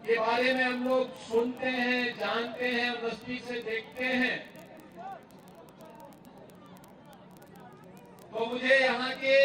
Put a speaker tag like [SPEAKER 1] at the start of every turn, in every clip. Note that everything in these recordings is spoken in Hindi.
[SPEAKER 1] के बारे में हम लोग सुनते हैं, जानते हैं, नजदीक से देखते हैं, तो मुझे यहाँ के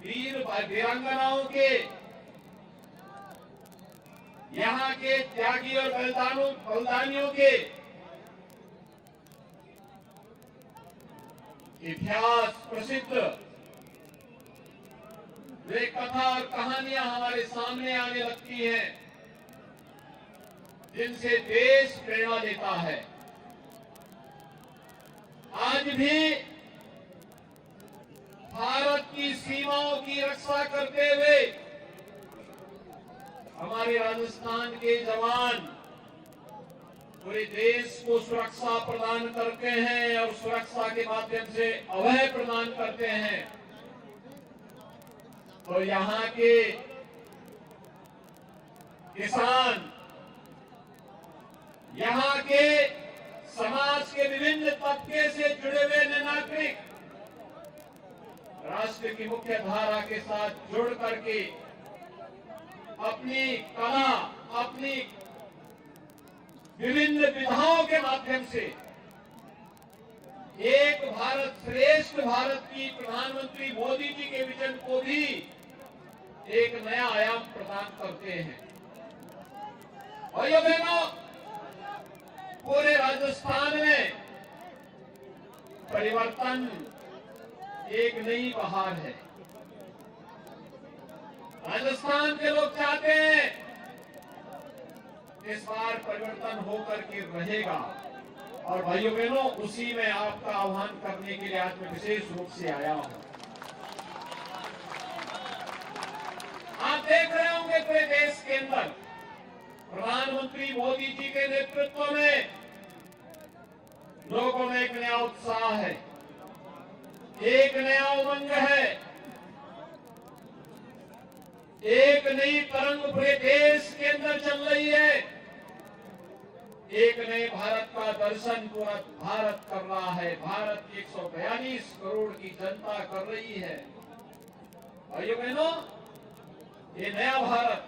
[SPEAKER 1] वीर वीरांगनाओं के, यहाँ के त्यागी और बलिदानियों के इतिहास प्रसिद्ध वे कथा और कहानियां हमारे सामने आने लगती हैं, जिनसे देश प्रेरणा लेता है। आज भी भारत की सीमाओं की रक्षा करते हुए हमारे राजस्थान के जवान पूरे देश को सुरक्षा प्रदान करते हैं और सुरक्षा के माध्यम से अभय प्रदान करते हैं। तो यहाँ के किसान, यहाँ के समाज के विभिन्न तबके से जुड़े हुए नागरिक राष्ट्र की मुख्य धारा के साथ जुड़ करके अपनी कला, अपनी विभिन्न विधाओं के माध्यम से एक भारत श्रेष्ठ भारत की प्रधानमंत्री मोदी जी के विजन को भी एक नया आयाम प्रदान करते हैं। भाइयों बहनों, पूरे राजस्थान में परिवर्तन एक नई बहार है। राजस्थान के लोग चाहते हैं इस बार परिवर्तन होकर के रहेगा, और भाइयों बहनों, उसी में आपका आह्वान करने के लिए आज मैं विशेष रूप से आया हूं। आप देख रहे होंगे पूरे देश के अंदर प्रधानमंत्री मोदी जी के नेतृत्व में लोगों में एक नया उत्साह है, एक नया उमंग है, एक नई तरंग पूरे देश के अंदर चल रही है। एक नए भारत का दर्शन पूरा भारत कर रहा है। भारत की 142 करोड़ की जनता कर रही है। भाइयों बहनों, ये नया भारत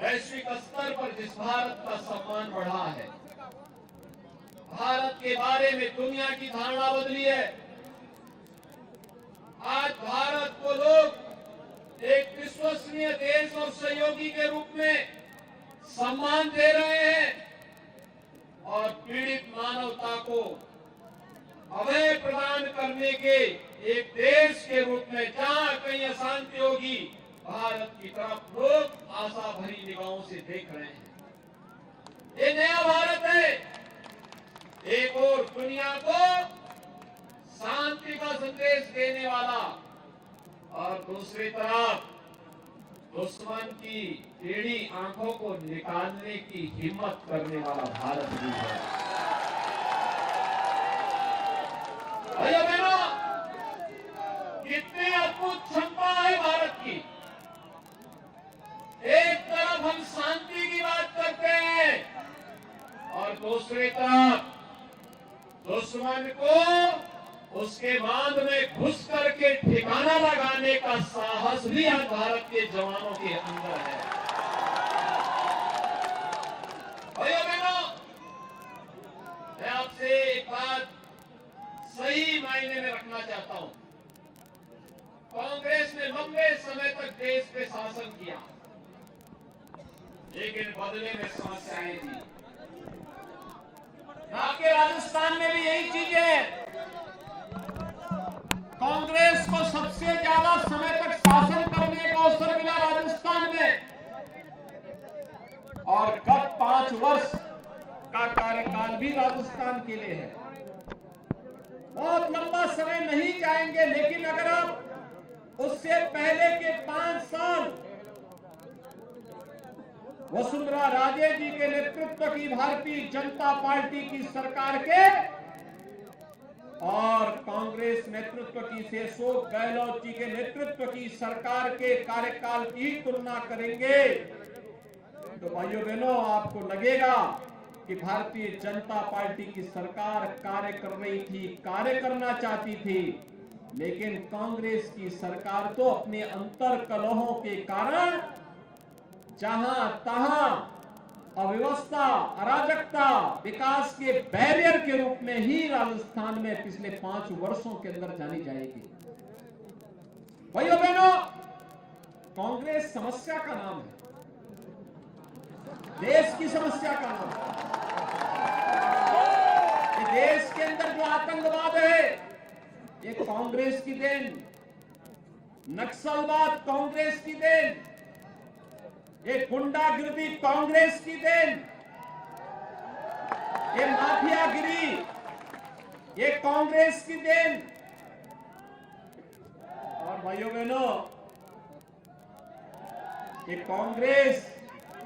[SPEAKER 1] वैश्विक स्तर पर जिस भारत का सम्मान बढ़ा है, भारत के बारे में दुनिया की धारणा बदली है। आज भारत को लोग एक विश्वसनीय देश और सहयोगी के रूप में सम्मान दे रहे हैं, और पीड़ित मानवता को अभय प्रदान करने के एक देश के रूप में जहां कहीं अशांति होगी, भारत की तरफ लोग आशा भरी निगाहों से देख रहे हैं। ये नया भारत है, एक और दुनिया को शांति का संदेश देने वाला, और दूसरी तरफ दुश्मन की टेढ़ी आंखों को निकालने की हिम्मत करने वाला भारत भी है। भाइयों बहनों, कितनी अद्भुत क्षमता है भारत की। एक तरफ हम शांति की बात करते हैं, और दूसरी तरफ दुश्मन को उसके बांध में घुस करके ठिकाना लगाने का साहस भी आज भारत के जवानों के अंदर है। भाइयों बहनों, मैं आपसे एक बात सही मायने में रखना चाहता हूं। कांग्रेस ने लंबे समय तक देश पे शासन किया, लेकिन बदले में समस्याएं दी। आपके राजस्थान में भी यही चीज है। कांग्रेस को सबसे ज्यादा समय तक शासन करने का अवसर मिला राजस्थान में, और गत 5 वर्ष का कार्यकाल भी राजस्थान के लिए है। बहुत लंबा समय नहीं जाएंगे, लेकिन अगर आप उससे पहले के 5 साल वसुंधरा राजे जी के नेतृत्व की भारतीय जनता पार्टी की सरकार के और कांग्रेस नेतृत्व की से अशोक गहलोत जी के नेतृत्व की सरकार के कार्यकाल की तुलना करेंगे, तो भाइयों बहनों, आपको लगेगा कि भारतीय जनता पार्टी की सरकार कार्य कर रही थी, कार्य करना चाहती थी, लेकिन कांग्रेस की सरकार तो अपने अंतर कलहों के कारण
[SPEAKER 2] जहां तहां अव्यवस्था, अराजकता विकास के बैरियर के रूप में ही राजस्थान में पिछले 5 वर्षों के अंदर जानी जाएगी। भाइयों बहनों, कांग्रेस समस्या का नाम है, देश की समस्या का नाम है। देश के अंदर जो आतंकवाद है ये कांग्रेस की देन, नक्सलवाद कांग्रेस की देन, ये गुंडागिरी कांग्रेस की देन, ये माफियागिरी ये कांग्रेस की देन। और भाइयों बहनों, ये कांग्रेस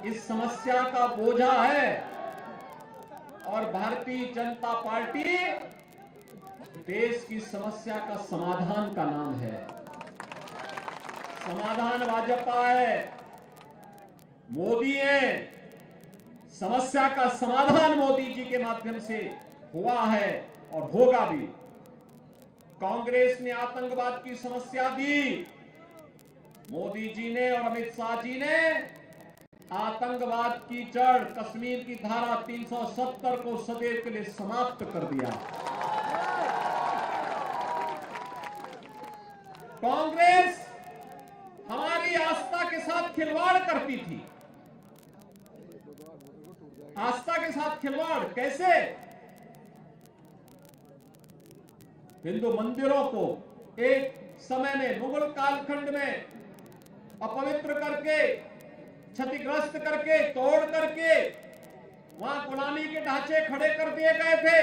[SPEAKER 2] इस समस्या का बोझा है और भारतीय जनता पार्टी देश की समस्या का समाधान का नाम है। समाधान भाजपा है, मोदी है, समस्या का समाधान मोदी जी के माध्यम से हुआ है और होगा भी। कांग्रेस ने आतंकवाद की समस्या दी, मोदी जी ने और अमित शाह जी ने आतंकवाद की जड़ कश्मीर की धारा 370 को सदैव के लिए समाप्त कर दिया। कांग्रेस हमारी आस्था के साथ खिलवाड़ करती थी। आस्था के साथ खिलवाड़ कैसे? हिंदू मंदिरों को एक समय में मुगल कालखंड में अपवित्र करके, क्षतिग्रस्त करके, तोड़ करके वहां गुलामी के ढांचे खड़े कर दिए गए थे।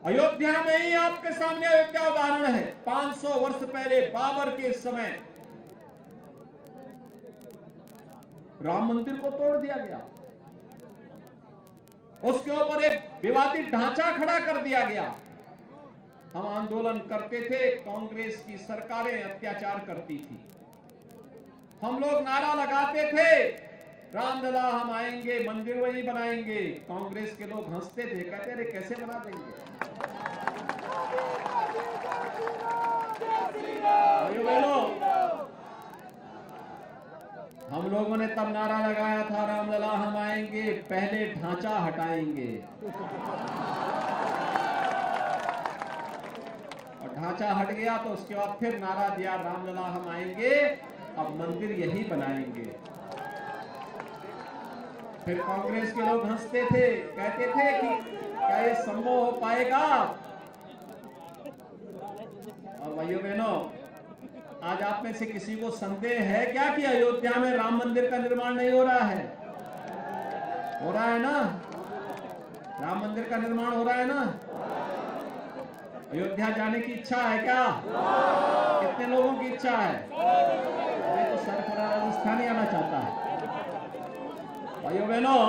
[SPEAKER 2] अयोध्या में ही आपके सामने अयोध्या उदाहरण है। 500 वर्ष पहले बाबर के समय राम मंदिर को तोड़ दिया गया, उसके ऊपर एक विवादित ढांचा खड़ा कर दिया गया। हम आंदोलन करते थे, कांग्रेस की सरकारें अत्याचार करती थी। हम लोग नारा लगाते थे, रामलला हम आएंगे, मंदिर वही बनाएंगे। कांग्रेस के लोग हंसते थे, कहते रे कैसे बना देंगे। हम लोगों ने तब नारा लगाया था, रामलला हम आएंगे, पहले ढांचा हटाएंगे। और ढांचा हट गया तो उसके बाद फिर नारा दिया, रामलला हम आएंगे, अब मंदिर यही बनाएंगे। फिर कांग्रेस के लोग हंसते थे, कहते थे कि क्या ये संभव हो पाएगा। और भाइयों बहनों, आज आप में से किसी को संदेह है क्या कि अयोध्या में राम मंदिर का निर्माण नहीं हो रहा है? हो रहा है ना? राम मंदिर का निर्माण हो रहा है ना? अयोध्या जाने की इच्छा है क्या? कितने लोगों की इच्छा है? अभी तो सरफराज राजस्थानी आना चाहता है। भाइयों बहनों,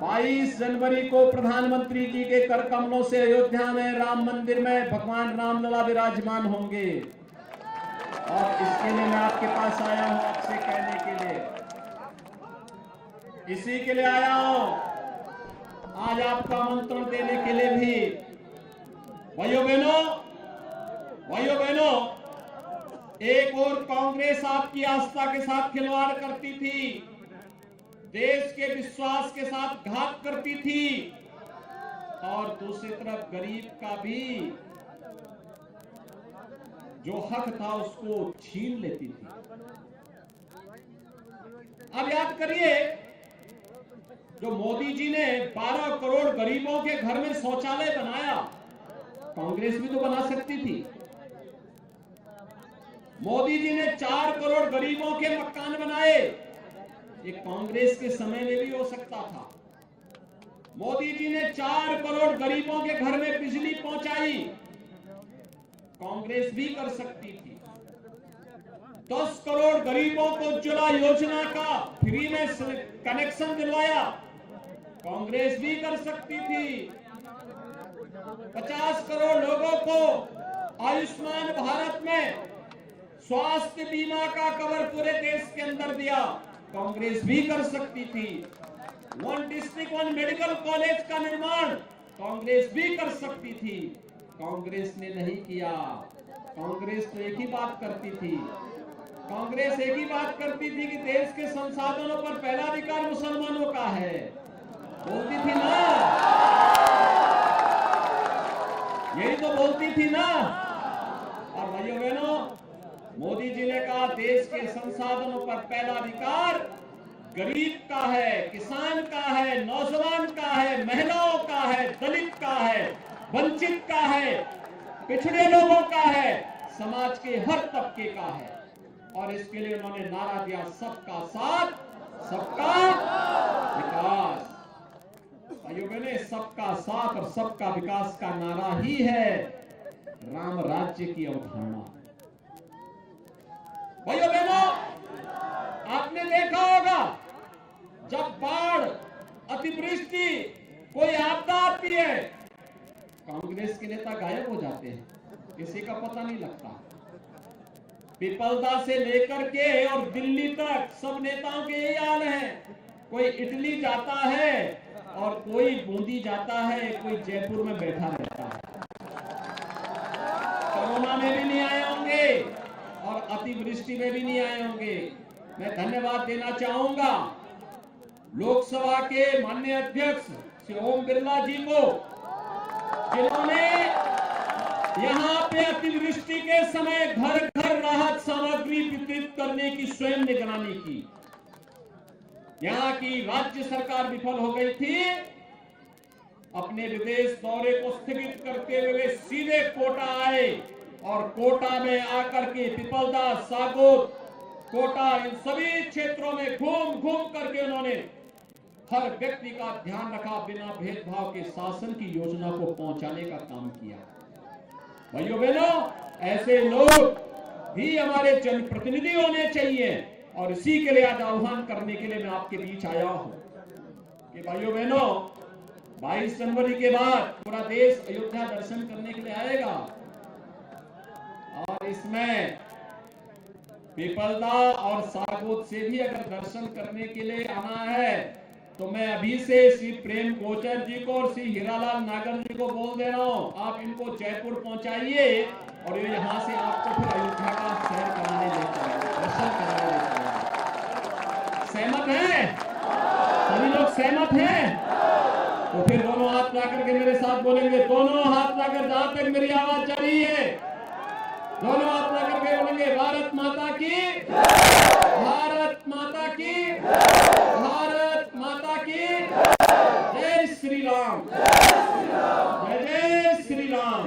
[SPEAKER 2] 22 जनवरी को प्रधानमंत्री जी के कर कमलों से अयोध्या में राम मंदिर में भगवान रामलला विराजमान होंगे। और इसके लिए मैं आपके पास आया हूं, आपसे कहने के लिए, इसी के लिए आया हूं, आज आपको आमंत्रण देने के लिए भी। भाइयों बहनों, एक और कांग्रेस आपकी आस्था के साथ खिलवाड़ करती थी, देश के विश्वास के साथ घात करती थी, और दूसरी तरफ गरीब का भी जो हक था उसको छीन लेती थी। अब याद करिए, जो मोदी जी ने 12 करोड़ गरीबों के घर में शौचालय बनाया, कांग्रेस भी तो बना सकती थी। मोदी जी ने 4 करोड़ गरीबों के मकान बनाए, ये कांग्रेस के समय में भी हो सकता था। मोदी जी ने 4 करोड़ गरीबों के घर में बिजली पहुंचाई, कांग्रेस भी कर सकती थी। 10 करोड़ गरीबों को उज्ज्वला योजना का फ्री में कनेक्शन दिलवाया, कांग्रेस भी कर सकती थी। 50 करोड़ लोगों को आयुष्मान भारत में स्वास्थ्य बीमा का कवर पूरे देश के अंदर दिया, कांग्रेस भी कर सकती थी। 1 डिस्ट्रिक्ट 1 मेडिकल कॉलेज का निर्माण कांग्रेस भी कर सकती थी, कांग्रेस ने नहीं किया। कांग्रेस तो एक ही बात करती थी, कांग्रेस एक ही बात करती थी कि देश के संसाधनों पर पहला अधिकार मुसलमानों का है, बोलती थी ना, यही तो बोलती थी ना। और भाइयों बहनों, मोदी जी ने कहा देश के संसाधनों पर पहला अधिकार गरीब का है, किसान का है, नौजवान का है, महिलाओं का है, दलित का है, वंचित का है, पिछड़े लोगों का है, समाज के हर तबके का है। और इसके लिए उन्होंने नारा दिया सबका साथ, सबका विकास। भाइयों बहनों, सबका साथ और सबका विकास का नारा ही है राम राज्य की अवधारणा। भाइयों बहनों, आपने देखा होगा जब बाढ़, अतिवृष्टि, कोई आपदा आती है, कांग्रेस के नेता गायब हो जाते हैं, किसी का पता नहीं लगता। पिपलदा से लेकर के और दिल्ली तक सब नेताओं के यही हाल है। कोई इटली जाता है और कोई बूंदी जाता है, कोई जयपुर में बैठा रहता है। कोरोना में भी नहीं आए होंगे और अतिवृष्टि में भी नहीं आए होंगे। मैं धन्यवाद देना चाहूंगा लोकसभा के माननीय अध्यक्ष श्री ओम बिरला जी को, जिन्होंने यहां पे अतिवृष्टि के समय घर घर राहत सामग्री वितरित करने की स्वयं निगरानी की। यहां की राज्य सरकार विफल हो गई थी, अपने विदेश दौरे को स्थगित करते हुए सीधे कोटा आए और कोटा में आकर के पिपलदा, सागोत, कोटा, इन सभी क्षेत्रों में घूम घूम करके उन्होंने हर व्यक्ति का ध्यान रखा, बिना भेदभाव के शासन की योजना को पहुंचाने का काम किया। भाइयों बहनों, ऐसे लोग भी हमारे जनप्रतिनिधि होने चाहिए और इसी के लिए आज आह्वान करने के लिए मैं आपके बीच आया हूं कि भाइयों बहनों, 22 जनवरी के बाद पूरा देश अयोध्या दर्शन करने के लिए आएगा और इसमें पिपलदा और सागोत से भी अगर दर्शन करने के लिए आना है तो मैं अभी से श्री प्रेम गोचर जी को और श्री हीरालाल नागर जी को बोल दे रहा हूं, आप इनको जयपुर पहुंचाइए और ये यहां से आपको फिर अयोध्या का सैर कराने ले चलेंगे, दर्शन कराने ले चलेंगे। सहमत हैं? सभी लोग सहमत हैं? तो फिर दोनों हाथ ला करके मेरे साथ बोलेंगे, दोनों हाथ लाकर, जहां तक मेरी आवाज जा रही है दोनों हाथ ला करके बोलेंगे भारत माता की, भारत माता की, भारत माता की, जय श्री राम, जय जय श्री राम।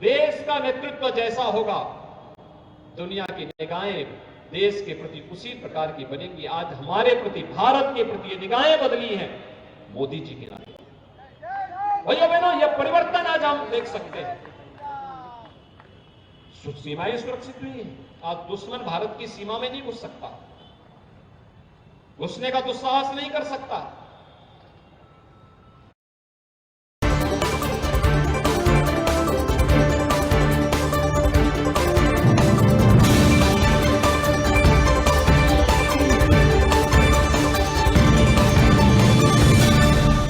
[SPEAKER 3] देश का नेतृत्व जैसा होगा, दुनिया की निगाहें देश के प्रति उसी प्रकार की बनेंगी। आज हमारे प्रति, भारत के प्रति ये निगाहें बदली हैं मोदी जी के नाते। भैया बहनों, यह परिवर्तन आज हम देख सकते हैं। सीमाएं सुरक्षित हुई हैं। आज दुश्मन भारत की सीमा में नहीं घुस सकता, घुसने का दुस्साहस नहीं कर सकता।